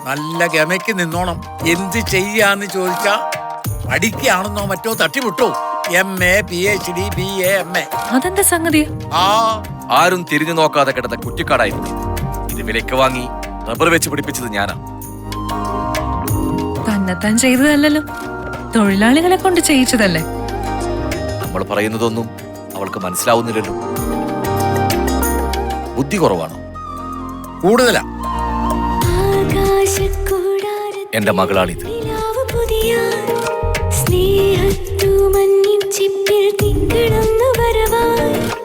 നല്ല ഗമയ്ക്ക് നിന്നോണം. എന്ത് ചെയ്യാന്ന് ചോദിച്ചാ പഠിക്കുകയാണെന്നോ മറ്റോ തട്ടിവിട്ടോ. MA PhD BA MA. അതെന്താ സംഗതി? ആരും തിരിഞ്ഞു നോക്കാതെ കിടന്ന കുറ്റിക്കാടായിരുന്നു ഇത്. വിലക്ക് വാങ്ങി റബ്ബർ വെച്ച് പിടിപ്പിച്ചത് ഞാനാ. തന്നെത്താൻ ചെയ്തതല്ലോ, തൊഴിലാളികളെ കൊണ്ട് ചെയ്യിച്ചതല്ലേ. നമ്മൾ പറയുന്നതൊന്നും അവൾക്ക് മനസ്സിലാവുന്നില്ലല്ലോ. ബുദ്ധി കുറവാണോ? കൂടുതലാ. എന്റെ മകളാണിത്. സ്നേഹത്തു മഞ്ഞിൻ ചിപ്പിൽ തിങ്കളൊന്നു വരവായി